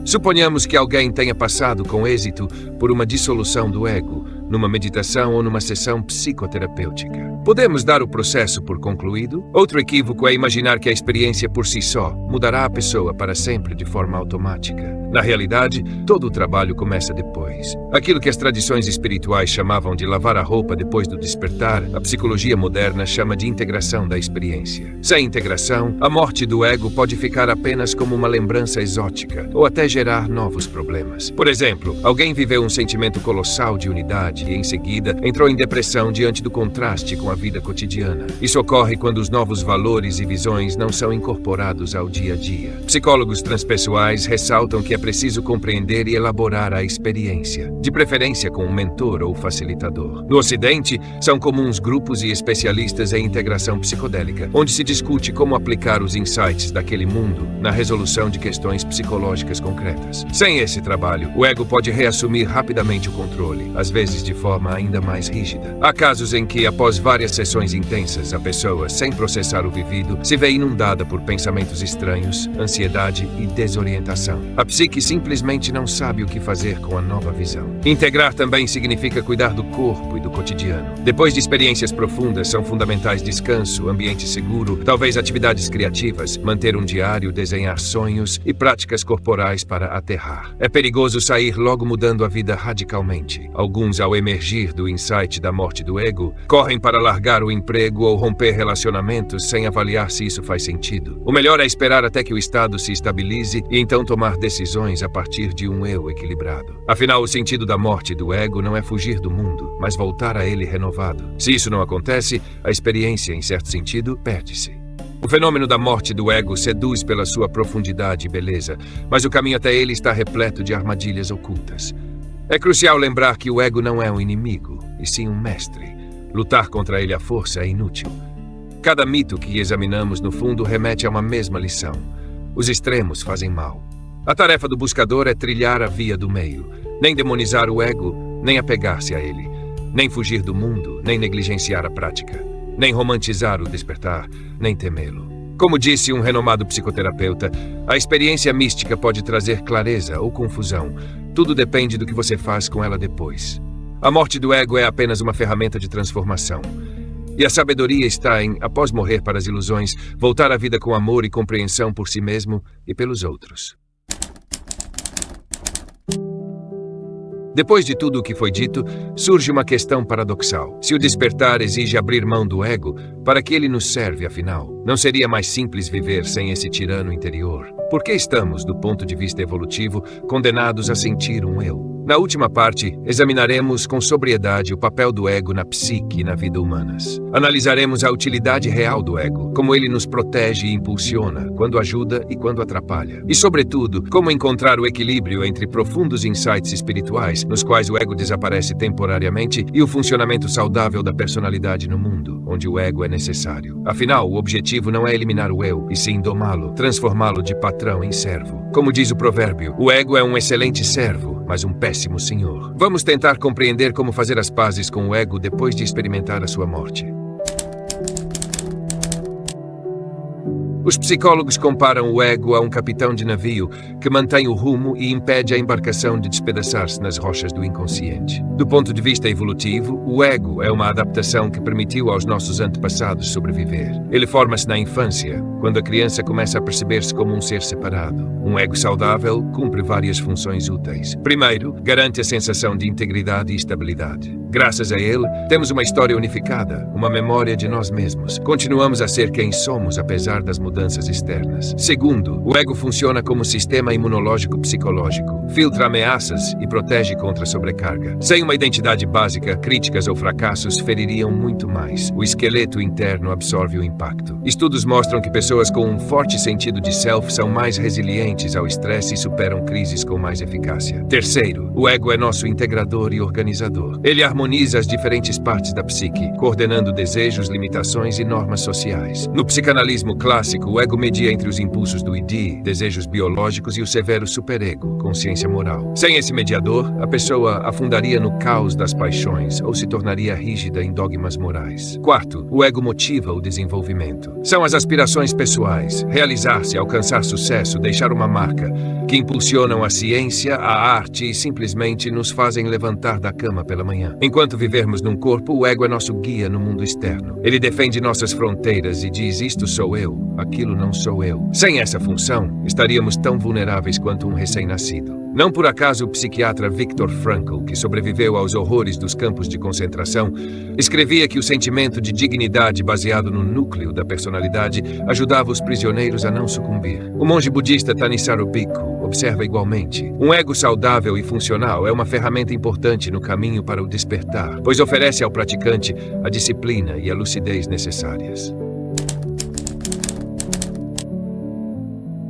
[SPEAKER 1] Suponhamos que alguém tenha passado com êxito por uma dissolução do ego, numa meditação ou numa sessão psicoterapêutica. Podemos dar o processo por concluído? Outro equívoco é imaginar que a experiência por si só mudará a pessoa para sempre de forma automática. Na realidade, todo o trabalho começa depois. Aquilo que as tradições espirituais chamavam de lavar a roupa depois do despertar, a psicologia moderna chama de integração da experiência. Sem integração, a morte do ego pode ficar apenas como uma lembrança exótica, ou até gerar novos problemas. Por exemplo, alguém viveu um sentimento colossal de unidade e, em seguida, entrou em depressão diante do contraste com a vida cotidiana. Isso ocorre quando os novos valores e visões não são incorporados ao dia a dia. Psicólogos transpessoais ressaltam que é preciso compreender e elaborar a experiência, de preferência com um mentor ou facilitador. No Ocidente, são comuns grupos e especialistas em integração psicodélica, onde se discute como aplicar os insights daquele mundo na resolução de questões psicológicas concretas. Sem esse trabalho, o ego pode reassumir rapidamente o controle, às vezes de forma ainda mais rígida. Há casos em que, após várias sessões intensas, a pessoa, sem processar o vivido, se vê inundada por pensamentos estranhos, ansiedade e desorientação. A psique simplesmente não sabe o que fazer com a nova visão. Integrar também significa cuidar do corpo e do cotidiano. Depois de experiências profundas, são fundamentais descanso, ambiente seguro, talvez atividades criativas, manter um diário, desenhar sonhos e práticas corporais para aterrar. É perigoso sair logo mudando a vida radicalmente. Alguns, ao emergir do insight da morte do ego, correm para largar o emprego ou romper relacionamentos sem avaliar se isso faz sentido. O melhor é esperar até que o estado se estabilize e então tomar decisões a partir de um eu equilibrado. Afinal, o sentido da morte do ego não é fugir do mundo, mas voltar a ele renovado. Se isso não acontece, a experiência, em certo sentido, perde-se. O fenômeno da morte do ego seduz pela sua profundidade e beleza, mas o caminho até ele está repleto de armadilhas ocultas. É crucial lembrar que o ego não é um inimigo, e sim um mestre. Lutar contra ele à força é inútil. Cada mito que examinamos, no fundo, remete a uma mesma lição. Os extremos fazem mal. A tarefa do buscador é trilhar a via do meio, nem demonizar o ego, nem apegar-se a ele, nem fugir do mundo, nem negligenciar a prática, nem romantizar o despertar, nem temê-lo. Como disse um renomado psicoterapeuta, a experiência mística pode trazer clareza ou confusão. Tudo depende do que você faz com ela depois. A morte do ego é apenas uma ferramenta de transformação. E a sabedoria está em, após morrer para as ilusões, voltar à vida com amor e compreensão por si mesmo e pelos outros. Depois de tudo o que foi dito, surge uma questão paradoxal. Se o despertar exige abrir mão do ego, para que ele nos serve afinal? Não seria mais simples viver sem esse tirano interior? Por que estamos, do ponto de vista evolutivo, condenados a sentir um eu? Na última parte, examinaremos com sobriedade o papel do ego na psique e na vida humanas. Analisaremos a utilidade real do ego, como ele nos protege e impulsiona, quando ajuda e quando atrapalha. E, sobretudo, como encontrar o equilíbrio entre profundos insights espirituais, nos quais o ego desaparece temporariamente, e o funcionamento saudável da personalidade no mundo, onde o ego é necessário. Afinal, o objetivo não é eliminar o eu, e sim domá-lo, transformá-lo de patrão em servo. Como diz o provérbio, o ego é um excelente servo, mas um péssimo senhor. Vamos tentar compreender como fazer as pazes com o ego depois de experimentar a sua morte. Os psicólogos comparam o ego a um capitão de navio que mantém o rumo e impede a embarcação de despedaçar-se nas rochas do inconsciente. Do ponto de vista evolutivo, o ego é uma adaptação que permitiu aos nossos antepassados sobreviver. Ele forma-se na infância, quando a criança começa a perceber-se como um ser separado. Um ego saudável cumpre várias funções úteis. Primeiro, garante a sensação de integridade e estabilidade. Graças a ele, temos uma história unificada, uma memória de nós mesmos. Continuamos a ser quem somos, apesar das mudanças externas. Segundo, o ego funciona como sistema imunológico psicológico. Filtra ameaças e protege contra sobrecarga. Sem uma identidade básica, críticas ou fracassos feririam muito mais. O esqueleto interno absorve o impacto. Estudos mostram que pessoas com um forte sentido de self são mais resilientes ao estresse e superam crises com mais eficácia. Terceiro, o ego é nosso integrador e organizador. Ele harmoniza as diferentes partes da psique, coordenando desejos, limitações e normas sociais. No psicanalismo clássico, o ego media entre os impulsos do id, desejos biológicos, e o severo superego, consciência moral. Sem esse mediador, a pessoa afundaria no caos das paixões ou se tornaria rígida em dogmas morais. Quarto, o ego motiva o desenvolvimento. São as aspirações pessoais, realizar-se, alcançar sucesso, deixar uma marca, que impulsionam a ciência, a arte e simplesmente nos fazem levantar da cama pela manhã. Enquanto vivermos num corpo, o ego é nosso guia no mundo externo. Ele defende nossas fronteiras e diz: isto sou eu, aquilo não sou eu. Sem essa função, estaríamos tão vulneráveis quanto um recém-nascido. Não por acaso o psiquiatra Viktor Frankl, que sobreviveu aos horrores dos campos de concentração, escrevia que o sentimento de dignidade baseado no núcleo da personalidade ajudava os prisioneiros a não sucumbir. O monge budista Thanissaro Bhikkhu observa igualmente: um ego saudável e funcional é uma ferramenta importante no caminho para o despertar, pois oferece ao praticante a disciplina e a lucidez necessárias.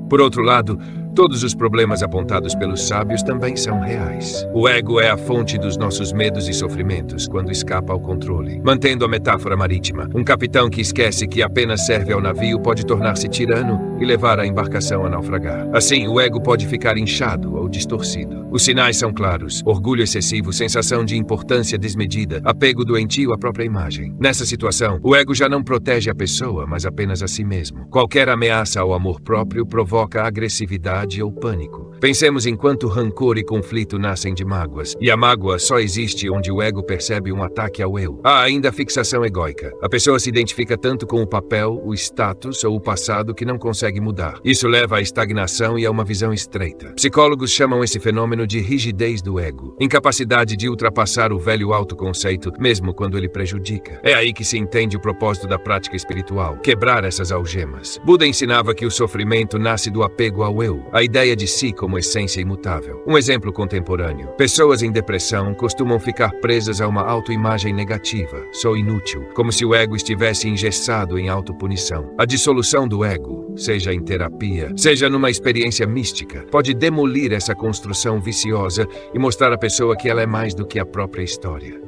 [SPEAKER 1] Por outro lado, todos os problemas apontados pelos sábios também são reais. O ego é a fonte dos nossos medos e sofrimentos quando escapa ao controle. Mantendo a metáfora marítima, um capitão que esquece que apenas serve ao navio pode tornar-se tirano e levar a embarcação a naufragar. Assim, o ego pode ficar inchado ou distorcido. Os sinais são claros: orgulho excessivo, sensação de importância desmedida, apego doentio à própria imagem. Nessa situação, o ego já não protege a pessoa, mas apenas a si mesmo. Qualquer ameaça ao amor próprio provoca agressividade ou pânico. Pensemos em quanto rancor e conflito nascem de mágoas, e a mágoa só existe onde o ego percebe um ataque ao eu. Há ainda a fixação egóica. A pessoa se identifica tanto com o papel, o status ou o passado que não consegue mudar. Isso leva à estagnação e a uma visão estreita. Psicólogos chamam esse fenômeno de rigidez do ego, incapacidade de ultrapassar o velho autoconceito, mesmo quando ele prejudica. É aí que se entende o propósito da prática espiritual: quebrar essas algemas. Buda ensinava que o sofrimento nasce do apego ao eu, a ideia de si como essência imutável. Um exemplo contemporâneo: pessoas em depressão costumam ficar presas a uma autoimagem negativa, sou inútil, como se o ego estivesse engessado em autopunição. A dissolução do ego, seja em terapia, seja numa experiência mística, pode demolir essa construção viciosa e mostrar à pessoa que ela é mais do que a própria história.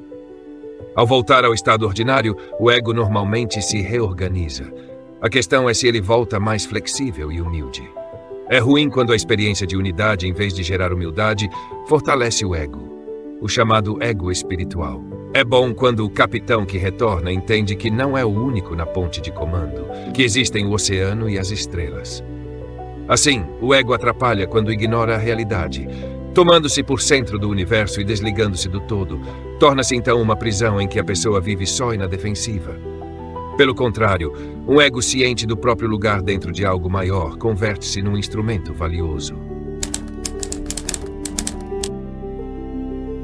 [SPEAKER 1] Ao voltar ao estado ordinário, o ego normalmente se reorganiza. A questão é se ele volta mais flexível e humilde. É ruim quando a experiência de unidade, em vez de gerar humildade, fortalece o ego, o chamado ego espiritual. É bom quando o capitão que retorna entende que não é o único na ponte de comando, que existem o oceano e as estrelas. Assim, o ego atrapalha quando ignora a realidade, tomando-se por centro do universo e desligando-se do todo. Torna-se então uma prisão em que a pessoa vive só e na defensiva. Pelo contrário, um ego ciente do próprio lugar dentro de algo maior converte-se num instrumento valioso.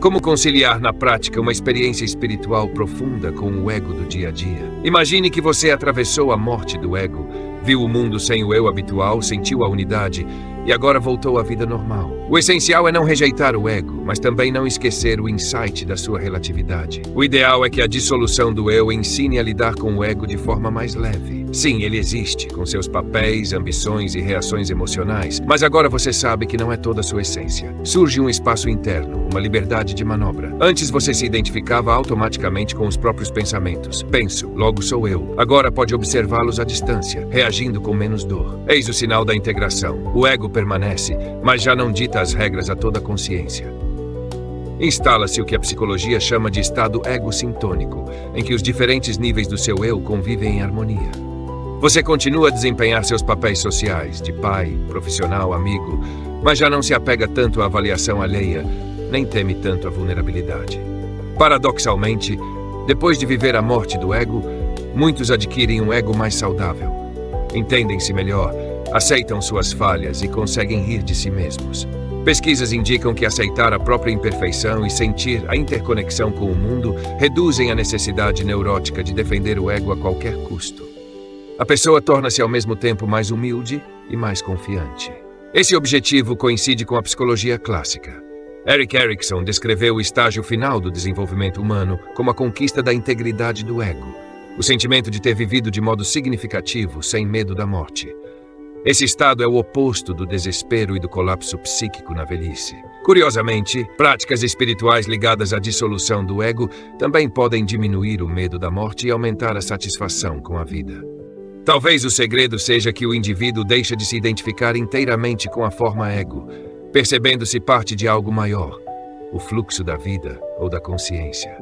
[SPEAKER 1] Como conciliar na prática uma experiência espiritual profunda com o ego do dia a dia? Imagine que você atravessou a morte do ego, viu o mundo sem o eu habitual, sentiu a unidade e agora voltou à vida normal. O essencial é não rejeitar o ego, mas também não esquecer o insight da sua relatividade. O ideal é que a dissolução do eu ensine a lidar com o ego de forma mais leve. Sim, ele existe, com seus papéis, ambições e reações emocionais, mas agora você sabe que não é toda a sua essência. Surge um espaço interno, uma liberdade de manobra. Antes você se identificava automaticamente com os próprios pensamentos. Penso, logo sou eu. Agora pode observá-los à distância, reagindo com menos dor. Eis o sinal da integração. O ego permanece, mas já não dita as regras a toda a consciência. Instala-se o que a psicologia chama de estado ego-sintônico, em que os diferentes níveis do seu eu convivem em harmonia. Você continua a desempenhar seus papéis sociais, de pai, profissional, amigo, mas já não se apega tanto à avaliação alheia, nem teme tanto a vulnerabilidade. Paradoxalmente, depois de viver a morte do ego, muitos adquirem um ego mais saudável. Entendem-se melhor, aceitam suas falhas e conseguem rir de si mesmos. Pesquisas indicam que aceitar a própria imperfeição e sentir a interconexão com o mundo reduzem a necessidade neurótica de defender o ego a qualquer custo. A pessoa torna-se ao mesmo tempo mais humilde e mais confiante. Esse objetivo coincide com a psicologia clássica. Erik Erikson descreveu o estágio final do desenvolvimento humano como a conquista da integridade do ego, o sentimento de ter vivido de modo significativo, sem medo da morte. Esse estado é o oposto do desespero e do colapso psíquico na velhice. Curiosamente, práticas espirituais ligadas à dissolução do ego também podem diminuir o medo da morte e aumentar a satisfação com a vida. Talvez o segredo seja que o indivíduo deixa de se identificar inteiramente com a forma ego, percebendo-se parte de algo maior, o fluxo da vida ou da consciência.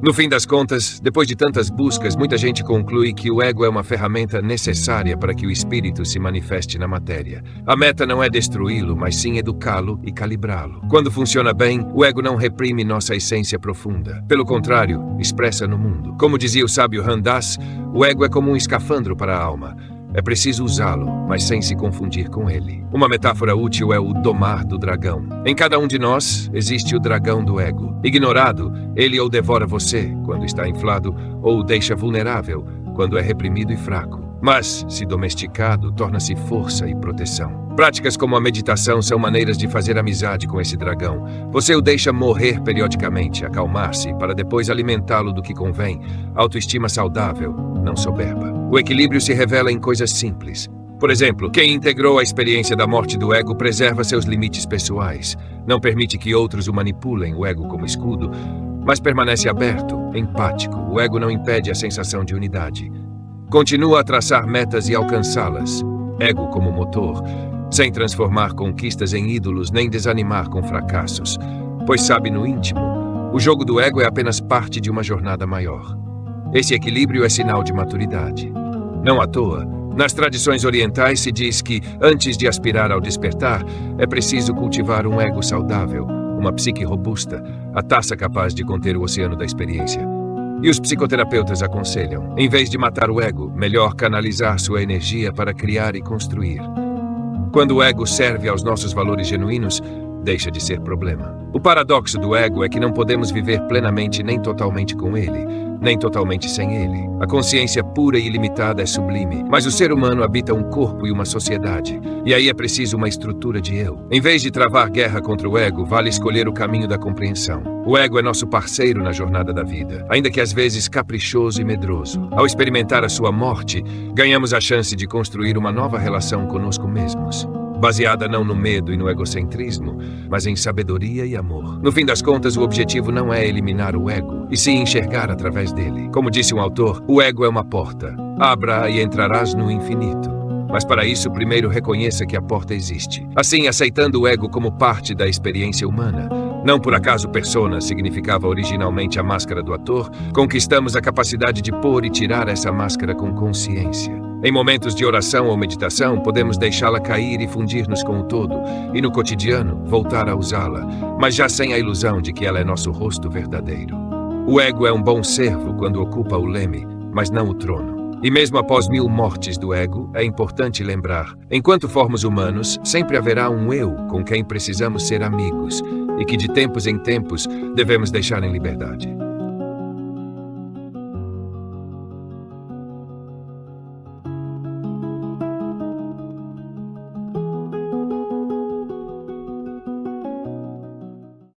[SPEAKER 1] No fim das contas, depois de tantas buscas, muita gente conclui que o ego é uma ferramenta necessária para que o espírito se manifeste na matéria. A meta não é destruí-lo, mas sim educá-lo e calibrá-lo. Quando funciona bem, o ego não reprime nossa essência profunda. Pelo contrário, expressa no mundo. Como dizia o sábio Ram Dass, o ego é como um escafandro para a alma. É preciso usá-lo, mas sem se confundir com ele. Uma metáfora útil é o domar do dragão. Em cada um de nós existe o dragão do ego. Ignorado, ele ou devora você, quando está inflado, ou o deixa vulnerável, quando é reprimido e fraco. Mas, se domesticado, torna-se força e proteção. Práticas como a meditação são maneiras de fazer amizade com esse dragão. Você o deixa morrer periodicamente, acalmar-se, para depois alimentá-lo do que convém. Autoestima saudável, não soberba. O equilíbrio se revela em coisas simples. Por exemplo, quem integrou a experiência da morte do ego preserva seus limites pessoais. Não permite que outros o manipulem, o ego como escudo, mas permanece aberto, empático. O ego não impede a sensação de unidade. Continua a traçar metas e alcançá-las. Ego como motor, sem transformar conquistas em ídolos nem desanimar com fracassos, pois sabe no íntimo, o jogo do ego é apenas parte de uma jornada maior. Esse equilíbrio é sinal de maturidade. Não à toa, nas tradições orientais se diz que, antes de aspirar ao despertar, é preciso cultivar um ego saudável, uma psique robusta, a taça capaz de conter o oceano da experiência. E os psicoterapeutas aconselham, em vez de matar o ego, melhor canalizar sua energia para criar e construir. Quando o ego serve aos nossos valores genuínos, deixa de ser problema. O paradoxo do ego é que não podemos viver plenamente nem totalmente com ele, nem totalmente sem ele. A consciência pura e ilimitada é sublime, mas o ser humano habita um corpo e uma sociedade, e aí é preciso uma estrutura de eu. Em vez de travar guerra contra o ego, vale escolher o caminho da compreensão. O ego é nosso parceiro na jornada da vida, ainda que às vezes caprichoso e medroso. Ao experimentar a sua morte, ganhamos a chance de construir uma nova relação conosco mesmos, baseada não no medo e no egocentrismo, mas em sabedoria e amor. No fim das contas, o objetivo não é eliminar o ego, e sim enxergar através dele. Como disse um autor, o ego é uma porta. Abra e entrarás no infinito. Mas para isso, primeiro reconheça que a porta existe. Assim, aceitando o ego como parte da experiência humana, não por acaso persona significava originalmente a máscara do ator, conquistamos a capacidade de pôr e tirar essa máscara com consciência. Em momentos de oração ou meditação, podemos deixá-la cair e fundir-nos com o todo, e no cotidiano, voltar a usá-la, mas já sem a ilusão de que ela é nosso rosto verdadeiro. O ego é um bom servo quando ocupa o leme, mas não o trono. E mesmo após 1000 mortes do ego, é importante lembrar: enquanto formos humanos, sempre haverá um eu com quem precisamos ser amigos e que de tempos em tempos devemos deixar em liberdade.